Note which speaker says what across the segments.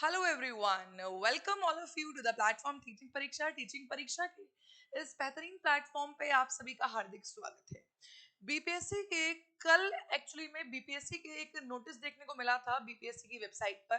Speaker 1: Hello everyone, welcome all of you to the platform teaching Pariksha के इस बेहतरीन platform पे आप सभी का हार्दिक स्वागत है। बीपीएससी के कल एक्चुअली में बीपीएससी के एक नोटिस देखने को मिला था बीपीएससी की वेबसाइट पर,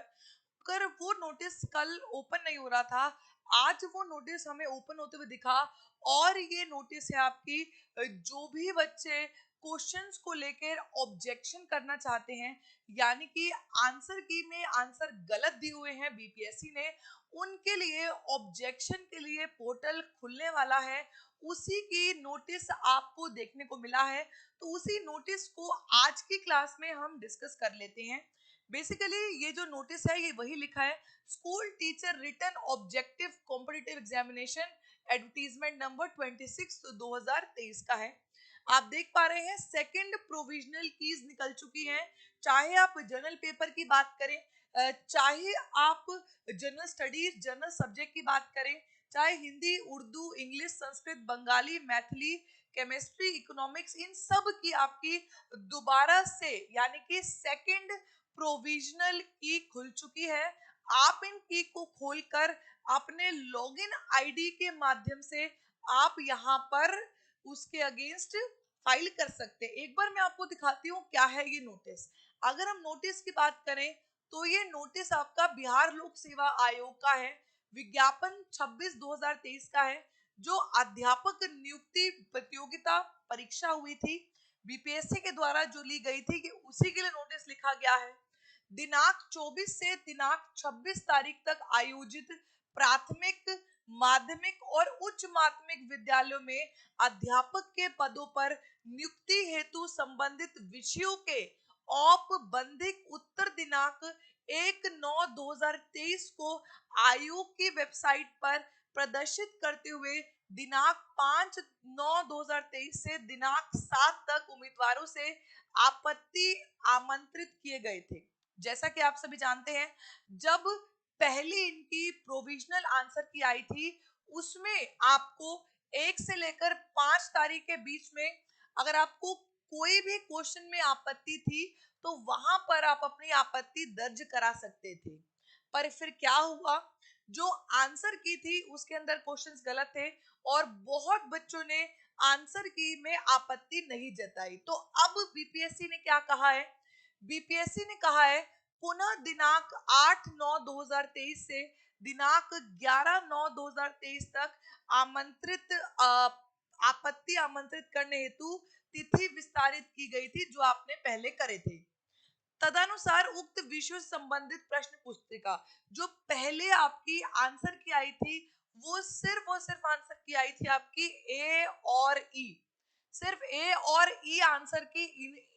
Speaker 1: कर वो नोटिस कल ओपन नहीं हो रहा था। आज वो नोटिस हमें ओपन होते हुए दिखा और ये नोटिस है आपकी जो भी बच्चे क्वेश्चंस को लेकर ऑब्जेक्शन करना चाहते हैं, यानी कि आंसर की में आंसर गलत दिए हुए हैं बीपीएससी ने, उनके लिए ऑब्जेक्शन के लिए पोर्टल खुलने वाला है। उसी की नोटिस आपको देखने को मिला है, तो उसी नोटिस को आज की क्लास में हम डिस्कस कर लेते हैं। बेसिकली ये जो नोटिस है ये वही लिखा है, school teacher written objective competitive examination advertisement number 26 2023 का है। आप देख पा रहे हैं सेकंड प्रोविजनल कीज निकल चुकी हैं। चाहे आप जनरल पेपर की बात करें, चाहे आप जनरल स्टडीज जनरल सब्जेक्ट की बात करें, चाहे Hindi, Urdu, English, Sanskrit, Bengali, Maithili, chemistry, economics, इन सब की आपकी दोबारा से यानी कि सेकंड प्रोविजनल की खुल चुकी है। आप इन की को खोलकर अपने लॉगिन आईडी के माध्यम से आप यहाँ पर उसके अगेंस्ट फाइल कर सकते हैं। एक बार मैं आपको दिखाती हूँ क्या है ये नोटिस। अगर हम नोटिस की बात करें तो ये नोटिस आपका बिहार लोक सेवा आयोग का है, विज्ञापन 26/2023 का है, जो अध्यापक नियुक्ति प्रतियोगिता परीक्षा हुई थी बीपीएससी के द्वारा जो ली गई थी कि उसी के लिए नोटिस लिखा गया है। दिनांक 24 से दिनांक 26 तारीख तक आयोजित प्राथमिक, माध्यमिक और उच्च माध्यमिक विद्यालयों में अध्यापक के पदों पर नियुक्ति हेतु संबंधित विषयों के औपबंधिक उत्तर दिनांक 1/9/2023 को आयोग की वेबसाइट पर प्रदर्शित करते हुए दिनांक 5/9/2023 से दिनांक 7 तक उम्मीदवारों से आपत्ति आमंत्रित किए गए थे। जैसा कि आप सभी जानते हैं, जब पहली इनकी प्रोविजनल आंसर की आई थी उसमें आपको 1 से लेकर 5 तारीख के बीच में अगर आपको कोई भी क्वेश्चन में आपत्ति थी तो वहां पर आप अपनी आपत्ति दर्ज करा सकते थे। पर फिर क्या हुआ, जो आंसर की थी उसके अंदर क्वेश्चंस गलत थे और बहुत बच्चों ने आंसर की में आपत्ति नहीं जताई। तो अब बीपीएससी ने क्या कहा है, बीपीएससी ने कहा है पुनः दिनांक 8/9/2023 से दिनांक 11/9/2023 तक आमंत्रित आपत्ति आमंत्रित करने हेतु तिथि विस्तारित की गई थी जो आपने पहले करे थे। तदनुसार उक्त विषय संबंधित प्रश्न पुस्तिका जो पहले आपकी आंसर की आई थी वो सिर्फ और सिर्फ आंसर की आई थी आपकी ए और ई, सिर्फ ए और ई आंसर की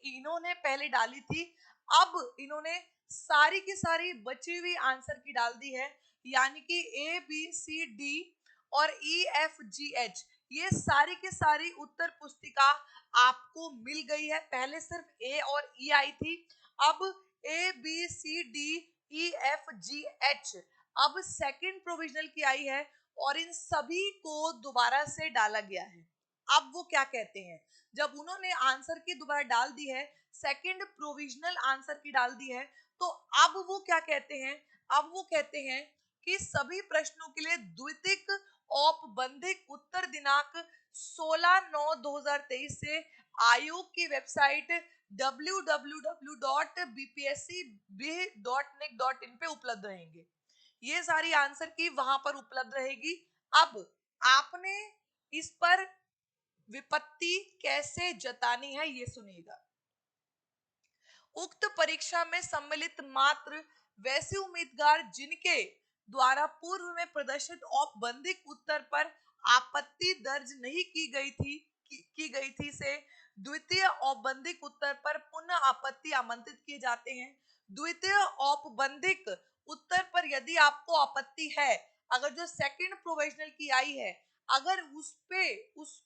Speaker 1: इन्होंने पहले डाली थी। अब इन्होंने सारी की सारी बची हुई आंसर की डाल दी है, यानी कि ए बी सी डी और ई एफ जी एच, ये सारी की सारी उत्तर पुस्तिका आपको मिल गई है। पहले सिर्फ ए और ई आई थी, अब A B C D E F G H अब सेकंड प्रोविजनल की आई है और इन सभी को दोबारा से डाला गया है। अब वो क्या कहते हैं, जब उन्होंने आंसर की दोबारा डाल दी है, सेकंड प्रोविजनल आंसर की डाल दी है, तो अब वो क्या कहते हैं, अब वो कहते हैं कि सभी प्रश्नों के लिए द्वितीयक औपबंधिक उत्तर दिनांक 16/9/2023 से आयोग की वेबसाइट www.bpscbih.nic.in पे उपलब्ध रहेंगे। ये सारी आंसर की वहां पर उपलब्ध रहेगी। अब आपने इस पर विपत्ति कैसे जतानी है ये सुनिएगा। उक्त परीक्षा में सम्मिलित मात्र वैसे उम्मीदवार जिनके द्वारा पूर्व में प्रदर्शित औपबंधिक उत्तर पर आपत्ति दर्ज नहीं की गई थी से द्वितीय औपबंधिक उत्तर पर पुनः आपत्ति आमंत्रित किए जाते हैं। द्वितीय औपबंधिक उत्तर पर यदि आपको आपत्ति है, अगर जो सेकंड प्रोविजनल की आई है अगर उस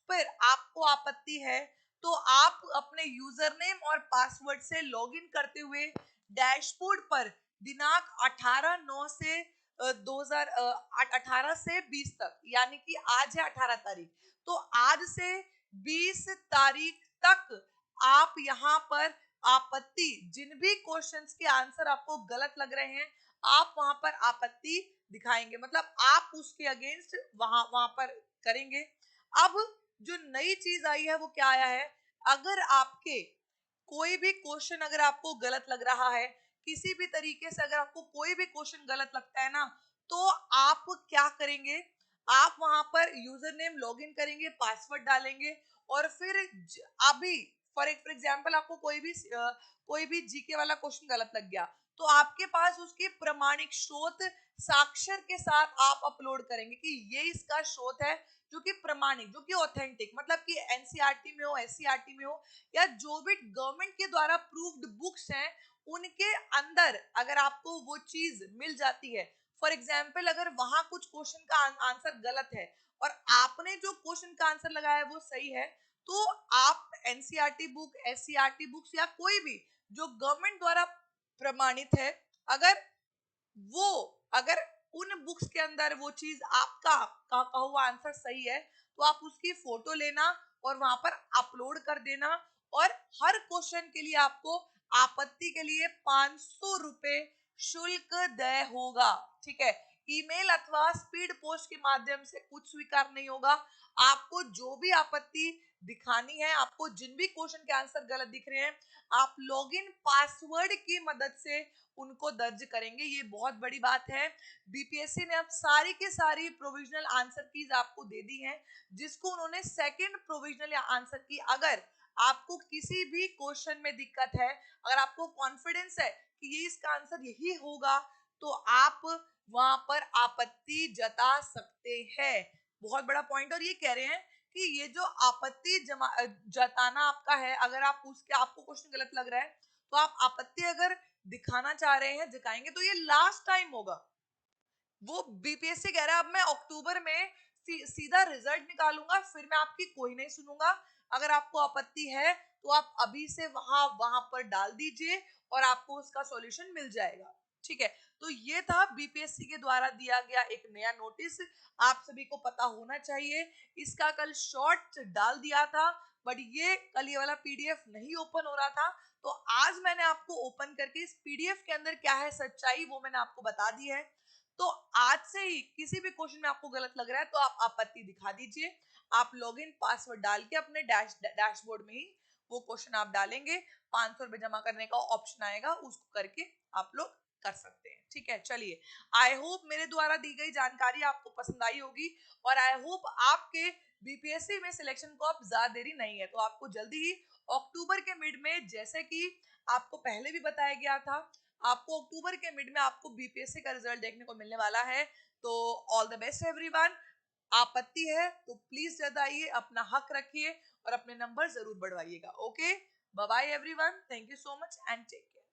Speaker 1: पर आपको आपत्ति है, तो आप अपने यूजर नेम और पासवर्ड से लॉगिन करते हुए डैशबोर्ड पर दिनांक 18/9 से 2018 से 20 तक, यानी कि आज है 18 तारीख, तो आज से 20 तारीख तक आप यहाँ पर आपत्ति, जिन भी क्वेश्चंस के आंसर आपको गलत लग रहे हैं आप वहां पर आपत्ति दिखाएंगे, मतलब आप उसके अगेंस्ट वहां वहां पर करेंगे। अब जो नई चीज आई है वो क्या आया है, अगर आपके कोई भी क्वेश्चन अगर आपको गलत लग रहा है, किसी भी तरीके से अगर आपको कोई भी क्वेश्चन गलत लगता है ना, तो आप क्या करेंगे, आप वहां पर यूजर नेम लॉग इन करेंगे, पासवर्ड डालेंगे, और फिर अभी फॉर एग्जाम्पल आपको कोई भी जीके वाला क्वेश्चन गलत लग गया, तो आपके पास उसके प्रमाणिक स्रोत साक्षर के साथ आप अपलोड करेंगे कि ये इसका स्रोत है, जो कि प्रमाणिक, जो कि ऑथेंटिक, मतलब कि एनसीईआरटी में हो, एससीईआरटी में हो, या जो भी गवर्नमेंट के द्वारा प्रूव्ड बुक्स हैं उनके अंदर अगर आपको वो चीज मिल जाती है। फॉर एग्जाम्पल अगर वहां कुछ क्वेश्चन का आंसर गलत है और आपने जो क्वेश्चन का आंसर लगाया है वो सही है, तो आप एनसीईआरटी बुक, एससीईआरटी बुक्स या कोई भी जो गवर्नमेंट द्वारा प्रमाणित है, अगर वो अगर उन बुक्स के अंदर वो चीज आपका कहा हुआ आंसर सही है, तो आप उसकी फोटो लेना और वहां पर अपलोड कर देना, और हर क्वेश्चन के लिए आपको आपत्ति के लिए 500 रुपए शुल्क देय होगा। ठीक है, ईमेल अथवा स्पीड पोस्ट के माध्यम से कुछ स्वीकार नहीं होगा। आपको जो भी आपत्ति दिखानी है, आपको जिन भी क्वेश्चन के आंसर गलत दिख रहे हैं, आप लॉगिन पासवर्ड की मदद से उनको दर्ज करेंगे। ये बहुत बड़ी बात है। बीपीएससी ने अब सारी की सारी प्रोविजनल आंसर कीज आपको दे दी हैं, जिसको उन्होंने सेकंड प्रोविजनल आंसर की, अगर आपको किसी भी क्वेश्चन में दिक्कत है, अगर आपको कॉन्फिडेंस है कि ये इसका आंसर यही होगा, तो आप वहां पर आपत्ति जता सकते हैं। बहुत बड़ा पॉइंट। और ये कह रहे हैं कि ये जो आपत्ति जताना आपका है, अगर आप उसके आपको क्वेश्चन गलत लग रहा है, तो आप आपत्ति अगर दिखाना चाह रहे हैं, दिखाएंगे, तो ये लास्ट टाइम होगा। वो बीपीएससी कह रहा है अब मैं अक्टूबर में सीधा रिजल्ट निकालूंगा, फिर मैं आपकी कोई नहीं सुनूंगा। अगर आपको आपत्ति है तो आप अभी से वहां वहां पर डाल दीजिए और आपको उसका सॉल्यूशन मिल जाएगा। ठीक है, तो ये था बीपीएससी के द्वारा दिया गया एक नया नोटिस, आप सभी को पता होना चाहिए। इसका कल शॉर्ट डाल दिया था, बट ये कल ये वाला पीडीएफ नहीं ओपन हो रहा था, तो आज मैंने आपको ओपन करके इस पीडीएफ के अंदर क्या है सच्चाई वो मैंने आपको बता दी है। तो आज से ही किसी भी क्वेश्चन में आपको गलत लग रहा है तो आप आपत्ति दिखा दीजिए, आप लॉगिन पासवर्ड डाल के अपने डैशबोर्ड में ही वो क्वेश्चन आप डालेंगे, 500 रुपए जमा करने का ऑप्शन आएगा, उसको करके आप लोग कर सकते हैं। ठीक है, चलिए, आई होप मेरे द्वारा दी गई जानकारी आपको पसंद आई होगी, और आई होप आपके बीपीएससी में सिलेक्शन को अब ज्यादा देरी नहीं है, तो आपको जल्दी ही अक्टूबर के मिड में, जैसे कि आपको पहले भी बताया गया था, आपको अक्टूबर के मिड में आपको बीपीएससी का रिजल्ट देखने को मिलने वाला है। तो ऑल द बेस्ट एवरीवन। आपत्ति है तो प्लीज जताइए, अपना हक रखिए और अपने नंबर जरूर बढ़वाइएगा। Okay, bye bye everyone, thank you so much and take care.